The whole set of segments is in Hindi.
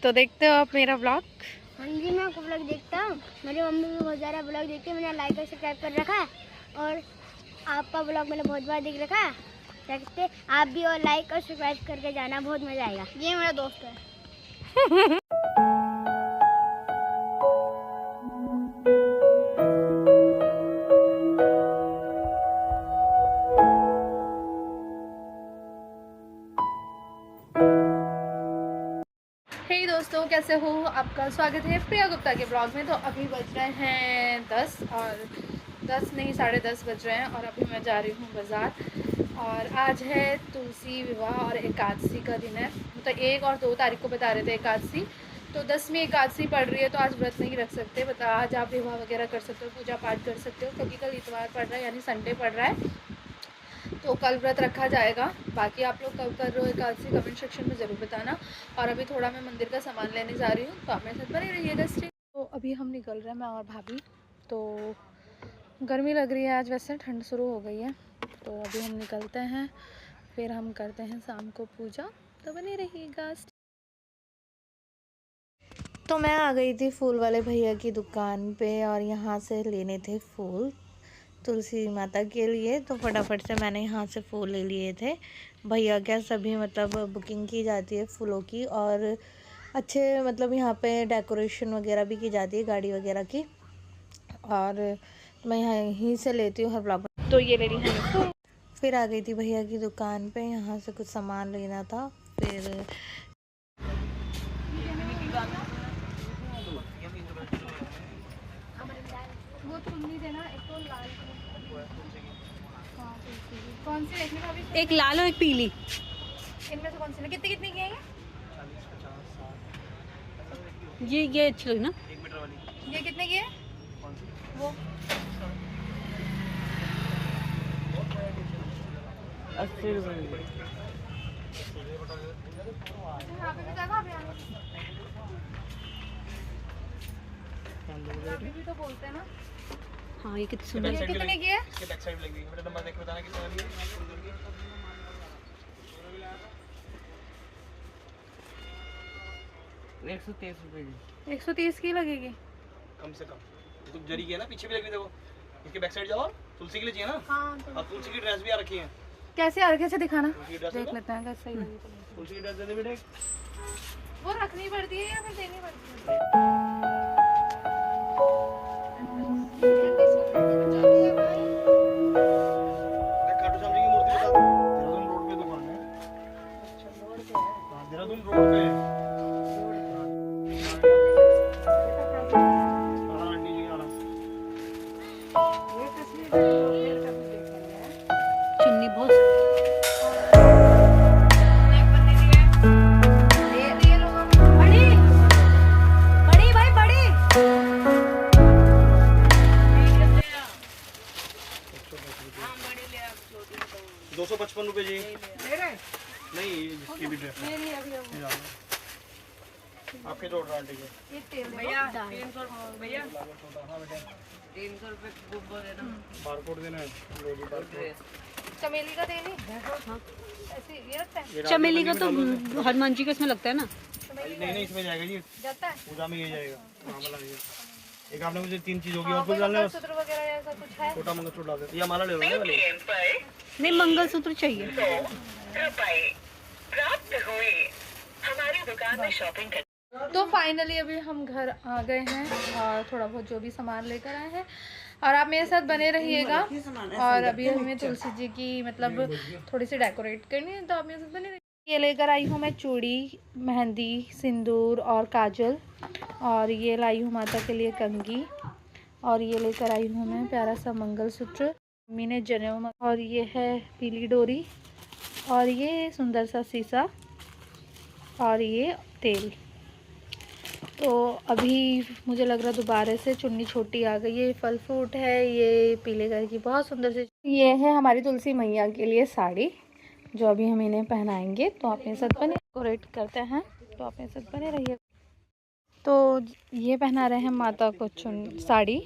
तो देखते हो आप मेरा ब्लॉग? हाँ जी, मैं आपका ब्लॉग देखता हूँ। मेरी मम्मी भी बहुत ज़्यादा ब्लॉग देखती है। मैंने लाइक और सब्सक्राइब कर रखा है और आपका ब्लॉग मैंने बहुत बार देख रखा है। देखते आप भी और लाइक और सब्सक्राइब करके जाना, बहुत मज़ा आएगा। ये मेरा दोस्त है। हे दोस्तों, कैसे हो? आपका स्वागत है प्रिया गुप्ता के ब्लॉग में। तो अभी बज रहे हैं 10 और 10 नहीं 10:30 बज रहे हैं और अभी मैं जा रही हूँ बाज़ार। और आज है तुलसी विवाह और एकादशी का दिन है। तो 1 और 2 तारीख को बता रहे थे एकादशी, तो 10वीं एकादशी पड़ रही है तो आज व्रत नहीं रख सकते। बता आज आप विवाह वगैरह कर सकते हो, पूजा पाठ कर सकते हो, क्योंकि कल इतवार पड़ रहा है यानी संडे पड़ रहा है, तो कल व्रत रखा जाएगा। बाकी आप लोग कब कर रहे हो एकादशी कमेंट सेक्शन में ज़रूर बताना। और अभी थोड़ा मैं मंदिर का सामान लेने जा रही हूँ, तो आप मेरे साथ बने रहिएगा। तो अभी हम निकल रहे हैं, मैं और भाभी। तो गर्मी लग रही है आज, वैसे ठंड शुरू हो गई है। तो अभी हम निकलते हैं, फिर हम करते हैं शाम को पूजा, तो बने रहिएगा। तो मैं आ गई थी फूल वाले भैया की दुकान पे और यहाँ से लेने थे फूल तुलसी माता के लिए। तो फटाफट से मैंने यहाँ से फूल ले लिए थे। भैया क्या सभी मतलब बुकिंग की जाती है फूलों की, और अच्छे मतलब यहाँ पे डेकोरेशन वगैरह भी की जाती है गाड़ी वगैरह की। और मैं यहीं से लेती हूँ हर ब्लॉग। तो ये ले ली हमने फूल। फिर आ गई थी भैया की दुकान पे, यहाँ से कुछ सामान लेना था। फिर वो चुन्नी देना, एक तो लाल कौन सी देखने का? अभी एक लाल और एक पीली। इनमें से कौन सी? कितनी कितनी की है ये अच्छी लगी ना। 1 मीटर वाली ये कितने की है? वो 80 रुपये। भी तो बोलते हैं ना। हाँ, ये कितनी सुंदर। ये कितने की है? इसके बैक साइड लगी है। नंबर देख के बताना कितने वाली है। 130 रुपये की। 130 की लगेगी कम से कम। तो जरी की है ना, पीछे भी लगी देखो। इसके बैक साइड जाओ। तुलसी के लिए चाहिए ना? हाँ। और तुलसी की ड्रेस भी आ रखी है। कैसे आ रखे से दिखाना, तुलसी की ड्रेस देख लेते हैं कैसे सही लगी। तुलसी की ड्रेस दे दे बेटे। वो रखनी पड़ती है या फिर देनी पड़ती है? खाटू श्याम जी की मूर्ति बता। देहरादून रोड पे दुकान है। अच्छा, रोड पे है। हां, देहरादून रोड पे है। हां, आंटी जी आ रहा। ये तस्वीर शेयर कर देखेंगे। चुन्नी बहुत बड़ी भाई बड़ी। 255 रुपए जी। नहीं, इसकी भी ड्रेस है। आपके जोड़ रहा आंटी जी। भैया 300 भैया 300 रुपये गुब्बो देना। बारकोड देना है। चमेली का देनी? हाँ। ऐसे ये रखता है? चमेली का तो हनुमान जी का इसमें लगता है ना। नहीं, इसमें जाएगा जी। जाता है पूजा में ये जाएगा। हाँ, वाला ये। एक आपने मुझे 3 चीज होगी और कुछ डालना है बस। सूत्र वगैरह ऐसा कुछ है? छोटा मंगलसूत्र डाल देते। ये माला ले लो ना वाली। नहीं, मंगलसूत्र चाहिए। तो फाइनली अभी हम घर आ गए हैं और थोड़ा बहुत जो भी सामान लेकर आए हैं, और आप मेरे साथ बने रहिएगा। और अभी हमें तुलसी जी की मतलब थोड़ी सी डेकोरेट करनी है, तो आप मेरे साथ बने रहिए। ये लेकर आई हूँ मैं चूड़ी, मेहंदी, सिंदूर और काजल। और ये लाई हूँ माता के लिए कंघी। और ये लेकर आई हूँ मैं प्यारा सा मंगलसूत्र, मम्मी ने जनेऊ। और ये है पीली डोरी, और ये सुंदर सा शीशा, और ये तेल। तो अभी मुझे लग रहा दोबारा से चुन्नी छोटी आ गई है। फल फ्रूट है, ये पीले कलर की बहुत सुंदर सी। ये है हमारी तुलसी मैया के लिए साड़ी, जो अभी हम इन्हें पहनाएंगे। तो आप मेरे साथ बने डेकोरेट करते हैं, तो आप मेरे साथ बने रहिए। तो ये पहना रहे हैं माता को साड़ी।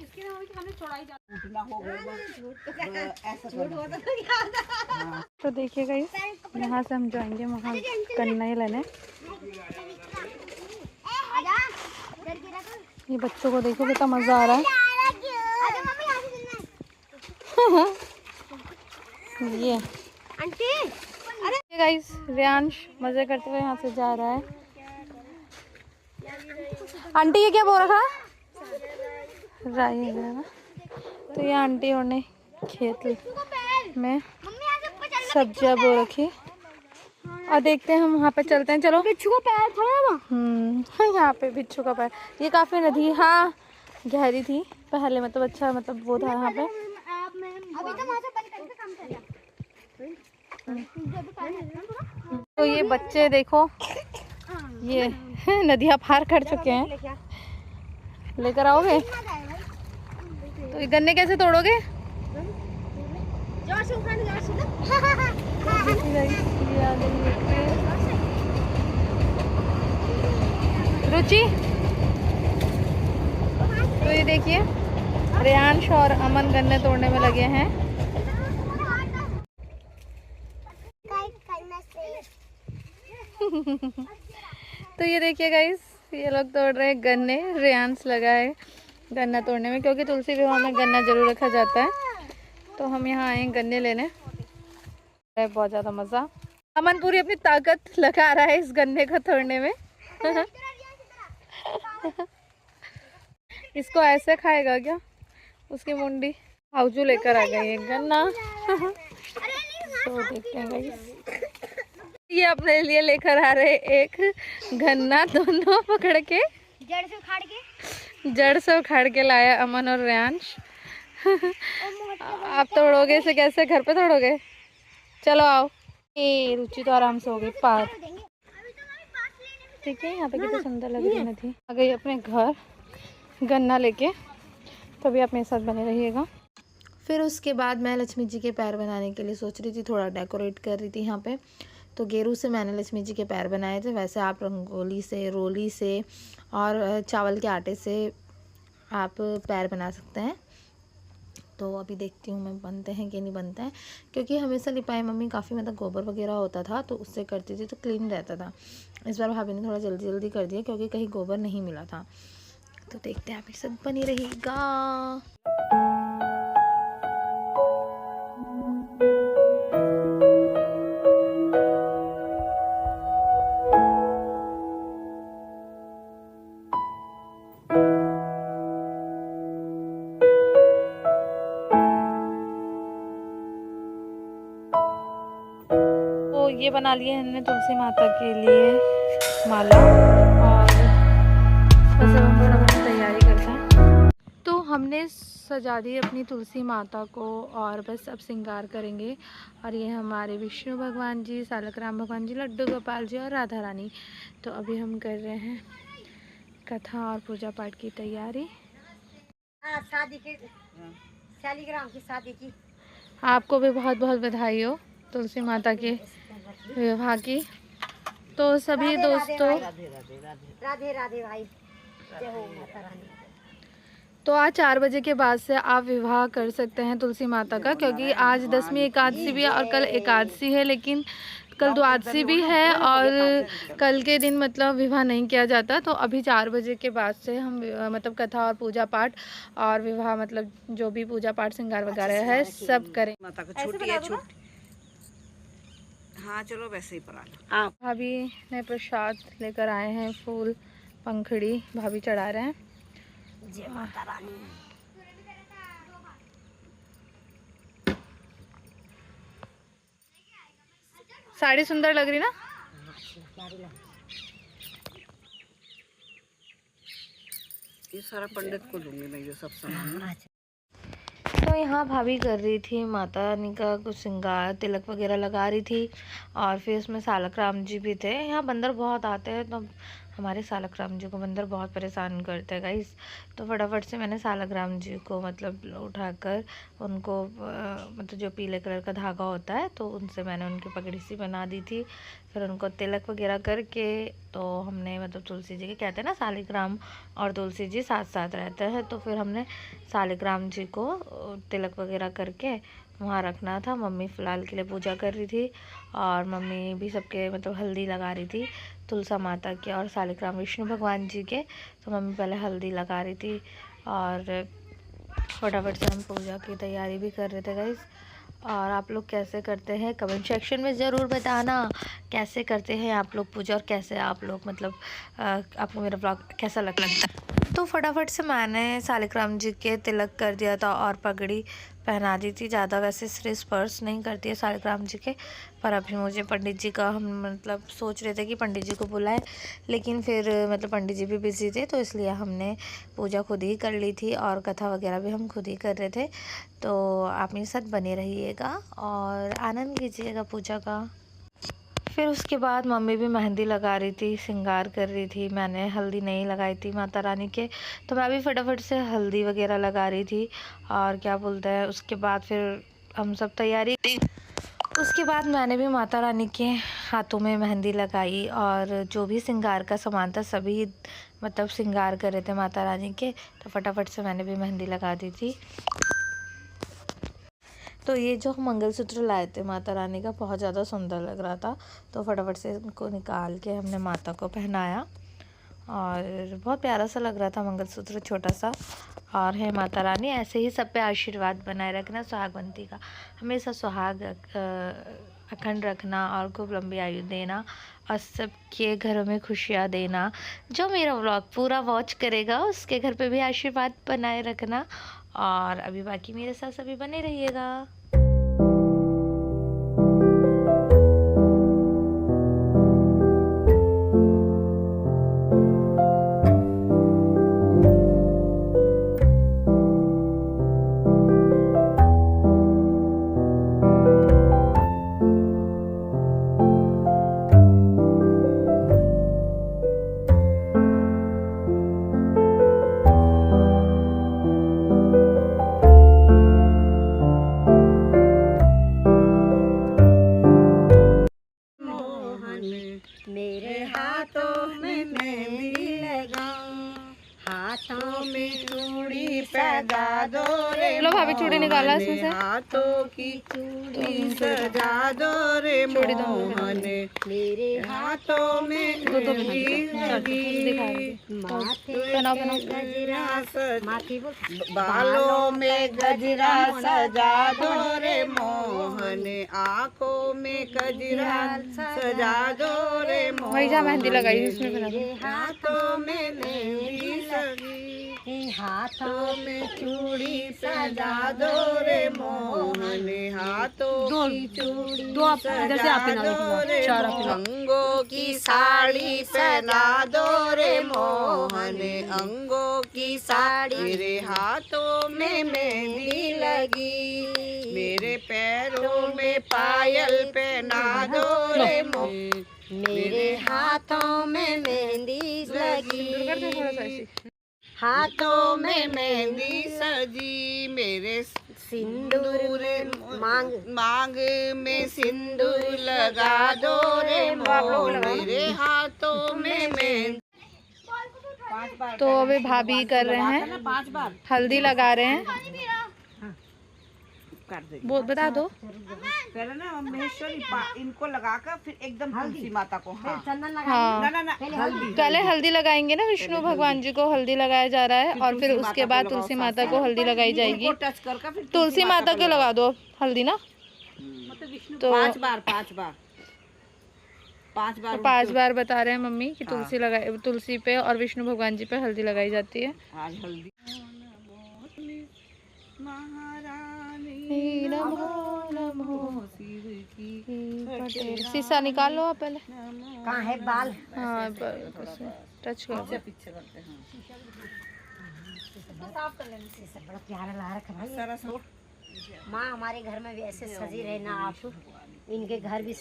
तो देखिएगा, यहाँ से हम जाएंगे वहाँ कन्या लेने। ये बच्चों को देखो कितना मजा आ रहा है। ये आंटी गाइस रियांश मजे करते हुए यहाँ से जा रहा है। आंटी ये क्या बोल रखा? राई है ना। तो ये आंटी और ने खेत में सब्जियां बो रखी और देखते हैं हम वहाँ पे चलते हैं। चलो बिच्छू का पैर था यहाँ पे बिच्छू का पैर। ये काफी नदी हाँ गहरी थी पहले, मतलब अच्छा मतलब वो था यहाँ पे। अभी तो वहाँ से बंद करके काम कर रहा। तो ये बच्चे देखो ये नदियाँ पार कर चुके हैं। लेकर आओगे? तो ये गन्ने कैसे तोड़ोगे? जोर से उठाने, जोर से। रुचि तो ये देखिए रियांश और अमन गन्ने तोड़ने में लगे हैं। तो ये देखिए गाइस ये लोग तोड़ रहे हैं गन्ने। रियांश लगा है गन्ना तोड़ने में क्योंकि तुलसी विवाह में गन्ना जरूर रखा जाता है। तो हम यहाँ आए गन्ने लेने। बहुत ज़्यादा मज़ा। अमन पूरी अपनी ताकत लगा रहा है इस गन्ने को तोड़ने में। इसको ऐसे खाएगा क्या? उसकी मुंडी आउजू लेकर आ गई है गन्ना। तो देखते हैं गाइस ये अपने लिए लेकर आ रहे एक गन्ना, दोनों पकड़ के जड़ से उखाड़ के लाया अमन और रियांश। आप तोड़ोगे इसे कैसे? घर पे तोड़ोगे? चलो आओ। ये रुचि तो आराम से हो गई पार। ठीक है यहाँ पे कितनी सुंदर लग रही नदी। आ गई अपने घर गन्ना लेके। तो अभी आप मेरे साथ बने रहिएगा। फिर उसके बाद मैं लक्ष्मी जी के पैर बनाने के लिए सोच रही थी, थोड़ा डेकोरेट कर रही थी यहाँ पे। तो गेरू से मैंने लक्ष्मी जी के पैर बनाए थे। वैसे आप रंगोली से, रोली से और चावल के आटे से आप पैर बना सकते हैं। तो अभी देखती हूँ मैं बनते हैं कि नहीं बनते हैं, क्योंकि हमेशा लिपाई मम्मी काफ़ी मतलब गोबर वगैरह होता था तो उससे करती थी तो क्लीन रहता था। इस बार भाभी ने थोड़ा जल्दी जल्दी कर दिया क्योंकि कहीं गोबर नहीं मिला था। तो देखते हैं अभी सब बनी रहेगा। ये बना लिए हमने तुलसी माता के लिए माला और बस अब हम फटाफट तैयारी करते हैं। तो हमने सजा दी अपनी तुलसी माता को और बस अब श्रृंगार करेंगे। और ये हमारे विष्णु भगवान जी, सालकराम भगवान जी, लड्डू गोपाल जी और राधा रानी। तो अभी हम कर रहे हैं कथा और पूजा पाठ की तैयारी। शादी की शालिग्राम की शादी की आपको भी बहुत बहुत बधाई हो तुलसी माता के विवाह की। तो सभी दोस्तों राधे राधे भाई, जय हो माता रानी। तो आज 4 बजे के बाद से आप विवाह कर सकते हैं तुलसी माता का, क्योंकि आज 10वीं एकादशी भी है और कल एकादशी है, लेकिन कल द्वादशी भी है और कल के दिन मतलब विवाह नहीं किया जाता। तो अभी 4 बजे के बाद से हम मतलब कथा और पूजा पाठ और विवाह मतलब जो भी पूजा पाठ श्रृंगार वगैरह है सब करें। माता को छोटी है छोटी। हाँ चलो वैसे ही पढ़ा। भाभी ने प्रसाद लेकर आए हैं, फूल पंखड़ी भाभी चढ़ा रहे हैं। जय माता रानी। साड़ी सुंदर लग रही ना। ये सारा पंडित को दूंगी मैं ये सब सामान। तो यहाँ भाभी कर रही थी माता रानी का कुछ श्रृंगार, तिलक वगैरह लगा रही थी। और फिर उसमें सालकराम जी भी थे। यहाँ बंदर बहुत आते हैं तो हमारे सालकराम जी को बंदर बहुत परेशान करते हैं गाइस। तो फटाफट से मैंने सालकराम जी को मतलब उठाकर उनको मतलब जो पीले कलर का धागा होता है तो उनसे मैंने उनकी पगड़ी सी बना दी थी। फिर उनको तिलक वगैरह करके तो हमने मतलब तुलसी जी के कहते हैं ना सालिग्राम और तुलसी जी साथ साथ रहते हैं, तो फिर हमने सालिग्राम जी को तिलक वगैरह करके वहाँ रखना था। मम्मी फ़िलहाल के लिए पूजा कर रही थी और मम्मी भी सबके मतलब हल्दी लगा रही थी। तुलसा माता के और शालिग्राम विष्णु भगवान जी के। तो मम्मी पहले हल्दी लगा रही थी और फटाफट से हम पूजा की तैयारी भी कर रहे थे गाइस। और आप लोग कैसे करते हैं कमेंट सेक्शन में ज़रूर बताना, कैसे करते हैं आप लोग पूजा और कैसे आप लोग मतलब आपको मेरा ब्लॉग कैसा लगता है। तो फटाफट से मैंने शालिग्राम जी के तिलक कर दिया था और पगड़ी पहना दी थी। ज़्यादा वैसे सिर्फ स्पर्श नहीं करती है शालिग्राम जी के, पर अभी मुझे पंडित जी का हम मतलब सोच रहे थे कि पंडित जी को बुलाएं, लेकिन फिर मतलब पंडित जी भी बिज़ी थे तो इसलिए हमने पूजा खुद ही कर ली थी और कथा वगैरह भी हम खुद ही कर रहे थे। तो आप मेरे साथ बने रहिएगा और आनंद लीजिएगा पूजा का। फिर उसके बाद मम्मी भी मेहंदी लगा रही थी, श्रृंगार कर रही थी। मैंने हल्दी नहीं लगाई थी माता रानी के, तो मैं भी फटाफट से हल्दी वगैरह लगा रही थी। और क्या बोलते हैं उसके बाद फिर हम सब तैयारी, उसके बाद मैंने भी माता रानी के हाथों में मेहंदी लगाई और जो भी श्रृंगार का सामान था सभी मतलब श्रृंगार कर रहे थे माता रानी के, तो फटाफट से मैंने भी मेहंदी लगा दी थी। तो ये जो मंगलसूत्र लाए थे माता रानी का बहुत ज़्यादा सुंदर लग रहा था, तो फटाफट से इनको निकाल के हमने माता को पहनाया और बहुत प्यारा सा लग रहा था मंगलसूत्र छोटा सा। और है माता रानी ऐसे ही सब पे आशीर्वाद बनाए रखना, सुहागवंती का हमेशा सुहाग अखंड रखना और खूब लंबी आयु देना और सबके घरों में खुशियाँ देना। जो मेरा व्लॉग पूरा वॉच करेगा उसके घर पे भी आशीर्वाद बनाए रखना। और अभी बाकी मेरे साथ सभी बने रहिएगा। मेरे हाथों में मेहंदी लगाऊं, हाथों में चूड़ी सजा दो रे, लो भाभी चूड़ी निकाला इसमें से, हाथों की चूड़ी सजा दो रे मोहन, मेरे हाथों में मेहंदी लगी, बालों में गजरा सजा दो रे मोहन, आँखों में गजरा सजा दो रे मोहन, वही जा मेहंदी लगाई उसमें बना दो। हाथों में मेहंदी लगी, हाथों में चूड़ी सजा दो रे मोहन, हाथों की चूड़ी सजा दो रे मोहन, अंगों की साड़ी पहना दो रे मोहन, अंगों की साड़ी, मेरे हाथों में मेहंदी लगी, मेरे पैरों में पायल पहना दो रे मोहन, मेरे हाथों में मेहंदी लगी, हाथों में मेहंदी सजी, मेरे सिंदूर मांग में सिंदूर लगा दो रे मोहन, मेरे हाथों में मेहंदी। तो अभी भाभी कर रहे हैं, 5 बार हल्दी लगा रहे हैं। वो बता दो पहले ना महेश्वरी इनको लगाकर फिर एकदम तुलसी माता को, हाँ पहले हल्दी लगाएंगे ना, विष्णु भगवान जी को हल्दी लगाया जा रहा है और फिर उसके बाद तुलसी माता को हल्दी लगाई जाएगी। तुलसी माता को लगा दो हल्दी ना, तो 5 बार बता रहे हैं मम्मी कि तुलसी लगाए, तुलसी पे और विष्णु भगवान जी पे हल्दी लगाई जाती है। आज हल्दी शीशा निकाल लो आप पहले, कहाँ है बाल, हाँ टच कर पीछे करते हैं, साफ कर लेना शीशा, बड़ा प्यारा लगा रखा भाई। माँ हमारे घर में भी ऐसे सजी रहना, आप इनके घर भी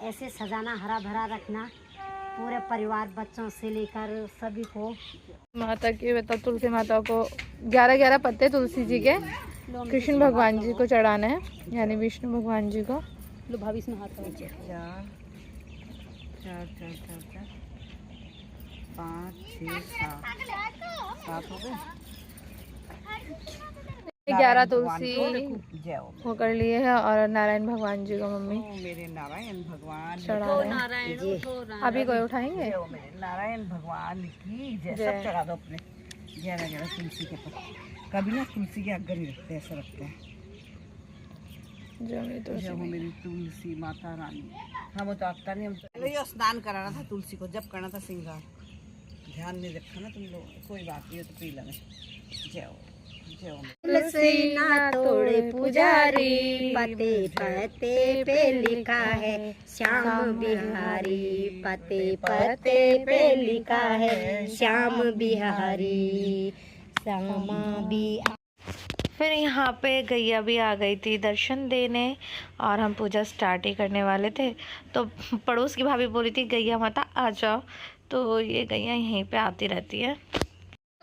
ऐसे सजाना, हरा भरा रखना, पूरे परिवार बच्चों से लेकर सभी को। माता की मतलब तुलसी माता को 11 पत्ते तुलसी जी के कृष्ण भगवान जी को चढ़ाना है, यानी विष्णु भगवान जी को। लो भाभी इसमें हाथ नीचे, 4 5 6 7 हो गए। 11 तुलसी जय हो वो कर लिए है और नारायण भगवान जी को मम्मी मेरे नारायण भगवान चढ़ा रहे हैं। अभी कोई उठाएंगे? जय हो मेरे नारायण भगवान की जय। सब चढ़ा दो अपने जरा जरा तुलसी के पत्ते। कभी ना तुलसी के अगर ही रखते हैं, ऐसा रखते हैं। जय हो मेरी तुलसी माता रानी। हम तो आता नहीं, हम तो ये स्नान कराना था तुलसी को, जब करना था श्रृंगार। ध्यान नहीं रखा ना तुम लोग, कोई बात नहीं हो तो पी लेंगे। जय हो जय हो। तुलसी ना तोड़े पुजारी, पते पते पे लिखा है श्याम बिहारी, पते पते पे लिखा है श्याम बिहारी, श्यामा बिहारी। फिर यहाँ पे गैया भी आ गई थी दर्शन देने और हम पूजा स्टार्ट ही करने वाले थे, तो पड़ोस की भाभी बोली थी गैया माता आ जाओ, तो ये गैया यहीं पे आती रहती है।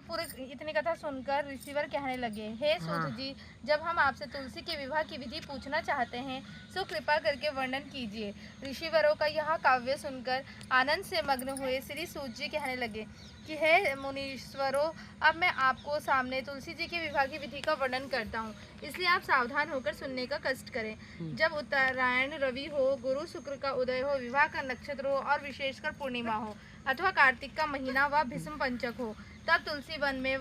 पूरे इतनी कथा सुनकर ऋषिवर कहने लगे, हे सूत जी, जब हम आपसे तुलसी के विवाह की विधि पूछना चाहते हैं सो कृपा करके वर्णन कीजिए। ऋषिवरों का यह काव्य सुनकर आनंद से मग्न हुए श्री सूत जी कहने लगे कि हे मुनीश्वरों, अब मैं आपको सामने तुलसी जी के विवाह की विधि का वर्णन करता हूँ, इसलिए आप सावधान होकर सुनने का कष्ट करें। जब उत्तरायण रवि हो, गुरु शुक्र का उदय हो, विवाह का नक्षत्र हो और विशेषकर पूर्णिमा हो अथवा कार्तिक का महीना व भीष्म पंचक हो, तब तुलसी वन में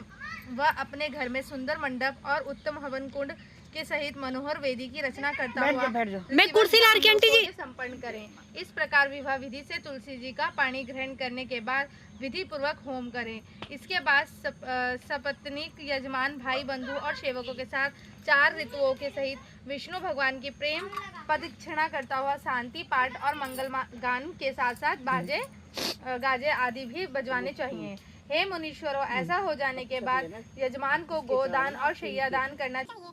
वह अपने घर में सुंदर मंडप और उत्तम हवन कुंड के सहित मनोहर वेदी की रचना करता हुआ मैं कुर्सी ला रही आंटी जी संपन्न करें। इस प्रकार विवाह विधि से तुलसी जी का पानी ग्रहण करने के बाद विधि पूर्वक होम करें। इसके बाद सपत्नीक यजमान भाई बंधु और सेवकों के साथ 4 ऋतुओं के सहित विष्णु भगवान की प्रेम पदक्षिणा करता हुआ शांति पाठ और मंगल गान के साथ साथ गाजे आदि भी बजवाने चाहिए। हे मुनीश्वरों, ऐसा हो जाने के बाद यजमान को गोदान और शय्यादान करना चाहिए।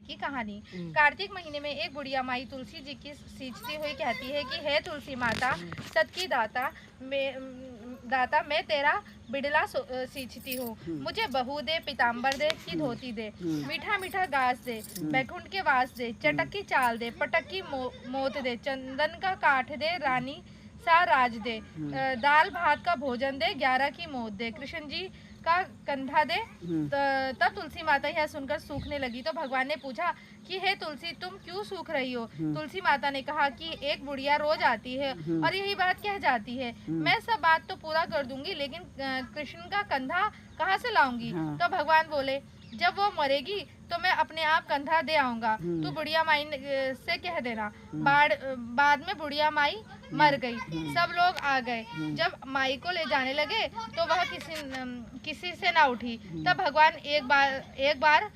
की कहानी। कार्तिक महीने में एक बुढ़िया माई तुलसी जी की सींचती हुई कहती है कि हे तुलसी माता, सत की दाता, मैं तेरा बिड़ला सींचती हूँ, मुझे बहू दे, पीताम्बर दे कि धोती दे, मीठा मीठा घास दे, बैकुंठ के वास दे, चटक की चाल दे, पटक की मोत दे, चंदन का काठ दे, रानी सा राज दे, दाल भात का भोजन दे, 11 की मौत दे, कृष्ण जी का कंधा दे। तब तुलसी माता यह सुनकर सूखने लगी, तो भगवान ने पूछा कि हे तुलसी, तुम क्यों सूख रही हो? तुलसी माता ने कहा कि एक बुढ़िया रोज आती है और यही बात कह जाती है, मैं सब बात तो पूरा कर दूंगी, लेकिन कृष्ण का कंधा कहाँ से लाऊंगी? तो भगवान बोले, जब वो मरेगी तो मैं अपने आप कंधा दे आऊंगा, तू बुढ़िया माई से कह देना। बाद में बुढ़िया माई मर गई, सब लोग आ गए। जब माई को ले जाने लगे तो वह किसी से ना उठी। तब भगवान एक 12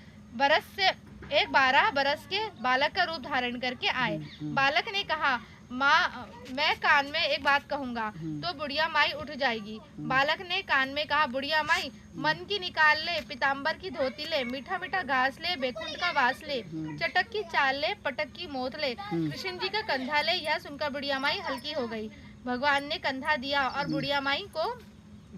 बरस के बालक का रूप धारण करके आए। बालक ने कहा, माँ, मैं कान में एक बात कहूँगा तो बुढ़िया माई उठ जाएगी। बालक ने कान में कहा, बुढ़िया माई, मन की निकाल ले, पीताम्बर की धोती ले, मीठा मीठा घास ले, बैकुंठ का वास ले, चटक की चाल ले, पटक की मोत ले, कृष्ण जी का कंधा ले। यह सुनकर बुढ़िया माई हल्की हो गई। भगवान ने कंधा दिया और बुढ़िया माई को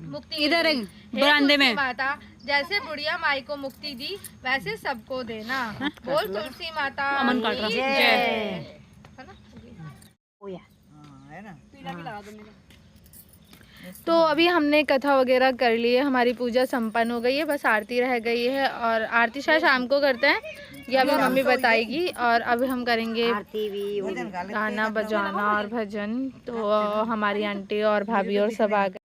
मुक्ति इधर बरामदे में माता, जैसे बुढ़िया माई को मुक्ति दी वैसे सबको देना। बोल तुलसी माता की जय। तो अभी हमने कथा वगैरह कर ली है, हमारी पूजा संपन्न हो गई है, बस आरती रह गई है और आरती शायद शाम को करते हैं, ये अभी मम्मी बताएगी। और अभी हम करेंगे गाना बजाना और भजन। तो हमारी आंटी और भाभी और सब आ गए।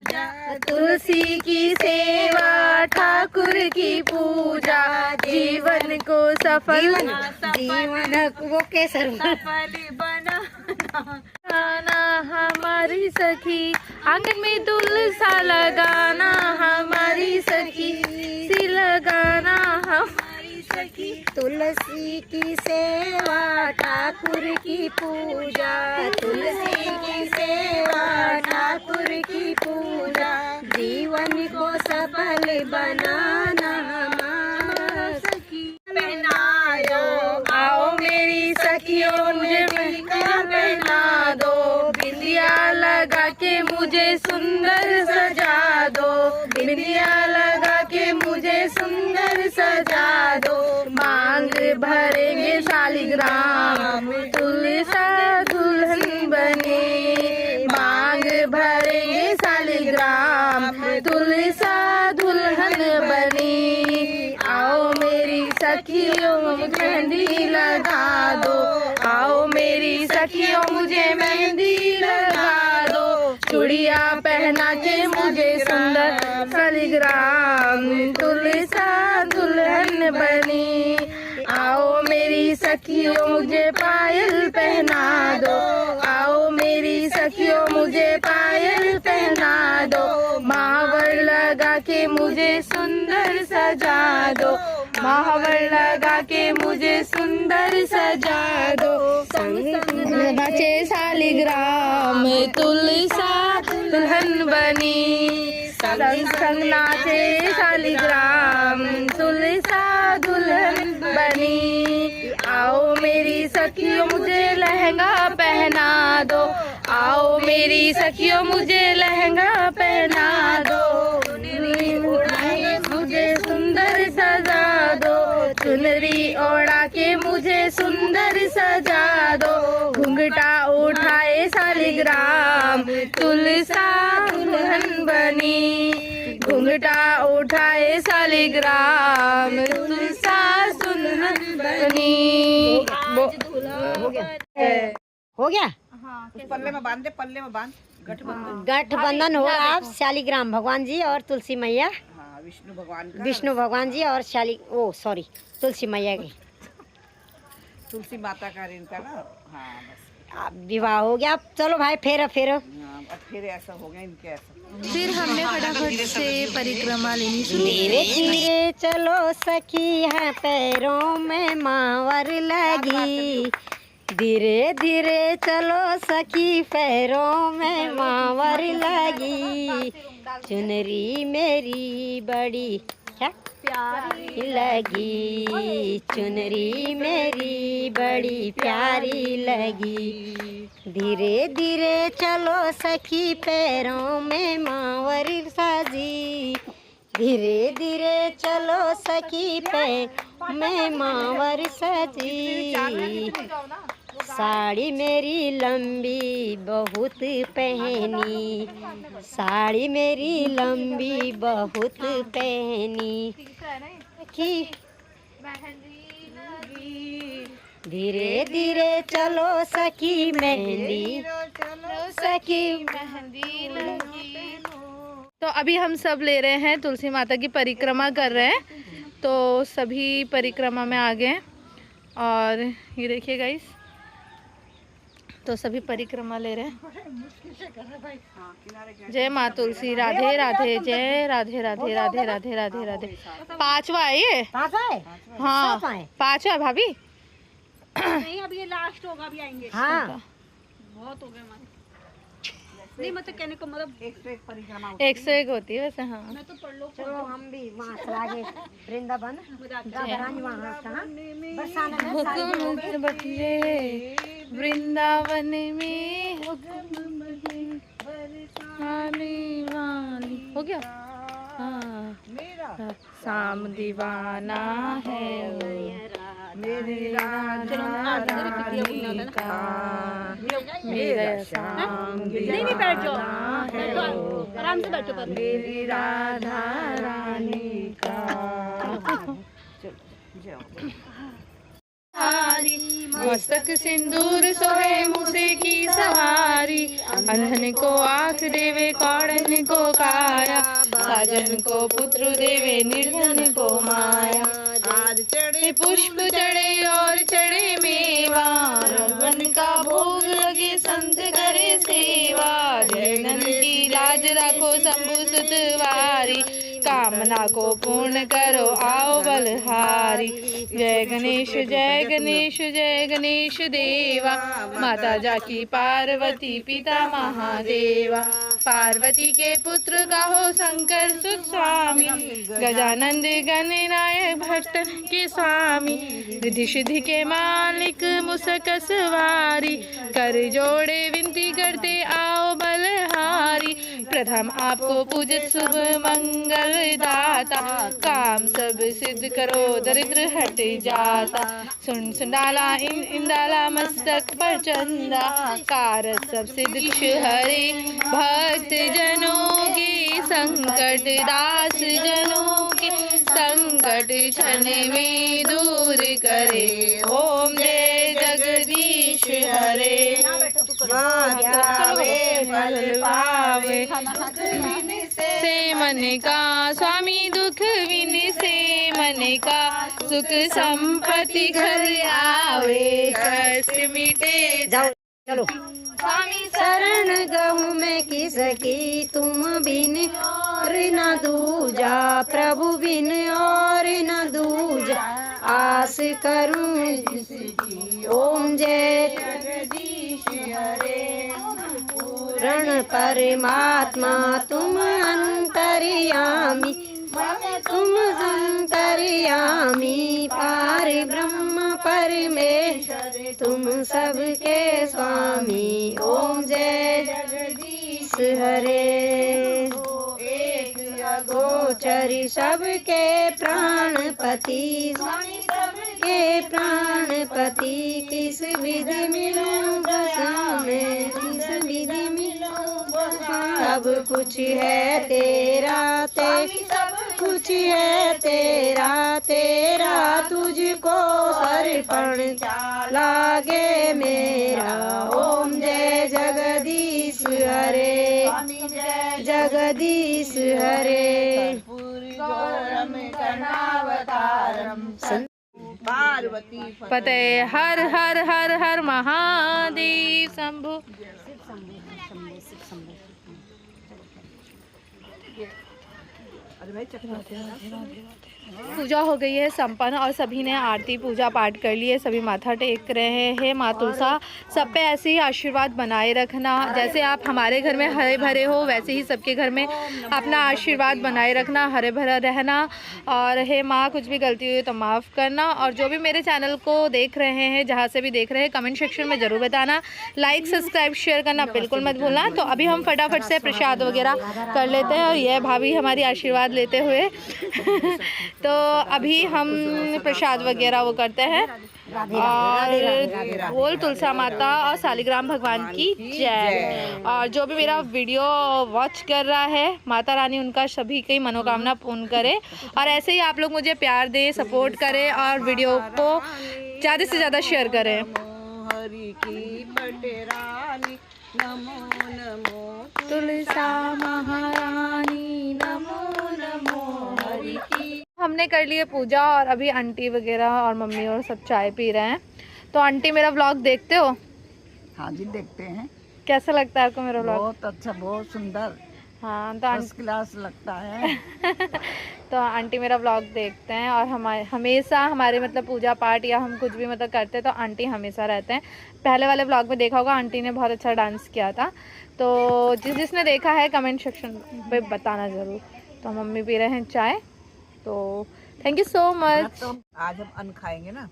तुलसी की सेवा, ठाकुर की पूजा, जीवन को सफल बनाना हमारी सखी, आंगन में तुलसा लगाना हमारी सखी, सी लगाना हमारी सखी। तुलसी की सेवा, ठाकुर की पूजा, तुलसी की सेवा, ठाकुर की पूजा, जीवन को सफल बनाना हमारा सखी। पहना दो, आओ मेरी सखियों, मुझे पहना दो, बिंदिया लगा के मुझे सुंदर सजा दो, बिंदिया लगा के मुझे सुंदर सजा दो, मांग भरेंगे शालिग्राम, तुलसा दुल्हन बने, मांग भरेंगे शालिग्राम, तुलसा दुल्हन बनी। आओ मेरी सखियों मेहंदी लगा दो, आओ मेरी सखियों मुझे मेहंदी लगा दो। चूड़िया पहना के मुझे सुंदर शालिग्राम, तुलसा दुल्हन बनी। आओ मेरी सखियों मुझे पायल पहना दो, आओ मेरी सखियों मुझे पायल पहना दो। महावर लगा के मुझे सुंदर सजा दो, महावर लगा के मुझे सुंदर सजा दो। संग संग नाचे शालिग्राम, तुलसा दुल्हन बनी। संग संग नाचे शालिग्राम, तुलसा दुल्हन बनी। आओ मेरी सखियों मुझे लहंगा पहना दो, आओ मेरी सखियों मुझे लहंगा पहना दो। मुझे सुंदर सजा दो, चुनरी ओढ़ा के मुझे सुंदर सजा दो। घुंघटा उठाए शालिग्राम, तुलसा दुल्हन बनी। घुंघटा उठाए शालिग्राम, तुलसा दुल्हन बनी। हो गया। पल्ले में बांध दे, पल्ले में बांध। गठबंधन हो रहा है शालिग्राम भगवान जी और तुलसी मैया, हाँ, विष्णु भगवान का, विष्णु भगवान जी और तुलसी मैया की, तुलसी माता का इनका ना। हाँ बस, अब विवाह हो गया। चलो भाई फेरो फेरो। हाँ, अब फिर ऐसा हो गया इनके ऐसा। फिर हमने फटाफट से परिक्रमा लेनी शुरू की। धीरे धीरे चलो सखी है पैरों में मांवर लगी, धीरे धीरे चलो सखी पैरों में मांवर लगी। चुनरी मेरी बड़ी क्या प्यारी लगी, चुनरी मेरी बड़ी प्यारी लगी। धीरे धीरे चलो सखी पैरों में मांवर सजी, धीरे धीरे चलो सखी पैरों में मांवर सजी। साड़ी मेरी लंबी बहुत पहनी, साड़ी मेरी लंबी बहुत पहनी की। धीरे धीरे चलो सखी मेहंदी, सखी मेहंदी लगी। तो अभी हम सब ले रहे हैं, तुलसी माता की परिक्रमा कर रहे हैं। तो सभी परिक्रमा में आ गए और ये देखिए गाइस, तो सभी परिक्रमा ले रहे हैं। जय माँ तुलसी, राधे राधे, जय राधे राधे राधे राधे राधे राधे। पांचवा है ये। हाँ पांचवा है भाभी। नहीं अब ये लास्ट होगा, अभी आएंगे। हाँ बहुत हो गए हमारे। नहीं मतलब कहने को मतलब 101 परिक्रमा 101 होती है वैसे। हाँ मैं तो पढ़ लो। चलो हम भी वहाँ से आगे वृंदावन राधारानी वहाँ कहाँ बरसाना में हुक्म बदले वृंदावन में, हुक्म बदले वाली वाली। हो गया। हाँ मेरा शाम दीवाना है मेरी राधा रानी का, मेरा शाम नहीं बैठ जाओ, है आराम से बैठो पर। मेरी राधा रानी का। मस्तक सिंदूर सोहे मुसे की सवारी, अंधन को आँख देवे कौड़न को काया, साजन को पुत्र देवे निर्धन को माया। आज चढ़े पुष्प चढ़े और चढ़े मेवा, वन का भोग लगे संत करे सेवा। जय नंद की लाज रखो शंभु सुतवारी, कामना को पूर्ण करो आओ बलहारी। जय गणेश जय गणेश जय गणेश देवा, माता जाकी पार्वती पिता महादेवा। पार्वती के पुत्र कहो शंकर सुत स्वामी, गजानंद गणनायक भक्तन के स्वामी। रिद्धि सिद्धि के मालिक मुसक सवारी, कर जोड़े विनती करते आओ बलहारी। प्रथम आपको पूजित शुभ मंगल दाता, काम सब सिद्ध करो दरिद्र हट जाता। सुन सुंडाला इंदाला मस्तक पर चंदा, कार सब सिद्ध हरे। भक्त जनों के संकट दास जनों के संकट क्षण में दूर करे। ओम जय जगदीश हरे। फल पावे से मन का स्वामी दुख विन से मन का सुख संपत्ति घर आवे। कष्ट मिटे जाओ चलो। स्वामी शरण गहूँ में किसकी तुम बिन और न दूजा, प्रभु बिन और न दूजा आस करूं जिसकी। ओम जय जगदीश हरे। पूर्ण परमात्मा तुम अंतर्यामी, तुम अंतर्यामी पार ब्रह्म परमेश्वर तुम सबके स्वामी। ओम जय जगदीश हरे। एक अगोचरी सबके प्राणपति, स्वामी सबके प्राणपति किस विधि मिलूं बसाने, किस विधि मिलूं बसाने। सब कुछ है तेरा, सब कुछ है तेरा, तेरा तुझको अर्पण लागे मेरा। ओम जय जगदीश हरे, जगदीश हरे। पार्वती पते हर हर हर हर महादेव शंभु। पूजा हो गई है संपन्न और सभी ने आरती पूजा पाठ कर लिए। सभी माथा टेक रहे हैं। माँ तुलसा सब पे ऐसे ही आशीर्वाद बनाए रखना। जैसे आप हमारे घर में हरे भरे हो वैसे ही सबके घर में अपना आशीर्वाद बनाए रखना, हरे भरा रहना। और हे माँ कुछ भी गलती हुई तो माफ़ करना। और जो भी मेरे चैनल को देख रहे हैं, जहाँ से भी देख रहे हैं, कमेंट सेक्शन में ज़रूर बताना। लाइक सब्सक्राइब शेयर करना बिल्कुल मत भूलना। तो अभी हम फटाफट से प्रसाद वगैरह कर लेते हैं और यह भाभी हमारी आशीर्वाद लेते हुए तो अभी हम प्रसाद वगैरह वो करते हैं। और बोल तुलसा माता और शालिग्राम भगवान की जय। और जो भी मेरा वीडियो वॉच कर रहा है, माता रानी उनका सभी की मनोकामना पूर्ण करे। और ऐसे ही आप लोग मुझे प्यार दें, सपोर्ट करें और वीडियो को ज़्यादा से ज़्यादा शेयर करें। हरि की पटरानी नमो नमो तुलसा महारानी नमो नमो हरि की। हमने कर लिए पूजा और अभी आंटी वगैरह और मम्मी और सब चाय पी रहे हैं। तो आंटी मेरा व्लॉग देखते हो? हाँ जी देखते हैं। कैसा लगता है आपको मेरा व्लॉग? बहुत अच्छा, बहुत सुंदर, हाँ तो फर्स्ट क्लास लगता है। तो आंटी मेरा व्लॉग देखते हैं और हमारे हमेशा हमारे मतलब पूजा पाठ या हम कुछ भी मतलब करते हैं तो आंटी हमेशा रहते हैं। पहले वाले व्लॉग में देखा होगा आंटी ने बहुत अच्छा डांस किया था। तो जिसने देखा है कमेंट सेक्शन पे बताना ज़रूर। तो मम्मी पी रहे हैं चाय। तो थैंक यू सो मच। तो आज हम अन्न खाएंगे ना,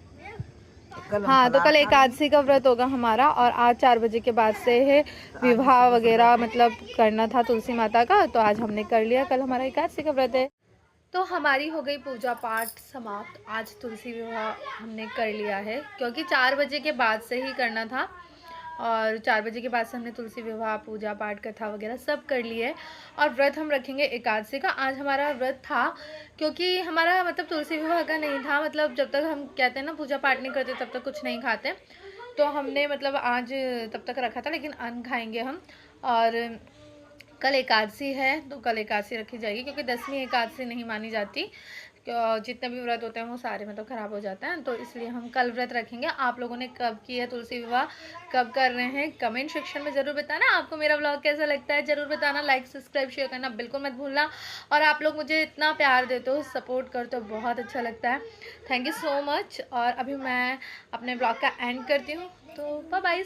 कल हाँ तो कल एकादशी का व्रत होगा हमारा। और आज 4 बजे के बाद से है विवाह वगैरह मतलब करना था तुलसी माता का, तो आज हमने कर लिया। कल हमारा एकादशी का व्रत है। तो हमारी हो गई पूजा पाठ समाप्त। आज तुलसी विवाह हमने कर लिया है क्योंकि 4 बजे के बाद से ही करना था। और 4 बजे के बाद से हमने तुलसी विवाह पूजा पाठ कथा वगैरह सब कर लिए। और व्रत हम रखेंगे एकादशी का। आज हमारा व्रत था क्योंकि हमारा मतलब तुलसी विवाह का नहीं था। मतलब जब तक हम कहते हैं ना पूजा पाठ नहीं करते तब तक कुछ नहीं खाते। तो हमने मतलब आज तब तक रखा था, लेकिन अन्न खाएंगे हम। और कल एकादशी है तो कल एकादशी रखी जाएगी क्योंकि 10वीं एकादशी नहीं मानी जाती। जितने भी व्रत होते हैं वो सारे मतलब ख़राब हो जाते हैं। तो इसलिए हम कल व्रत रखेंगे। आप लोगों ने कब किया है तुलसी विवाह, कब कर रहे हैं, कमेंट सेक्शन में ज़रूर बताना। आपको मेरा व्लॉग कैसा लगता है ज़रूर बताना। लाइक सब्सक्राइब शेयर करना बिल्कुल मत भूलना। और आप लोग मुझे इतना प्यार देते हो, सपोर्ट करते हो, बहुत अच्छा लगता है। Thank you so much. और अभी मैं अपने व्लॉग का एंड करती हूँ। तो बाय बाय।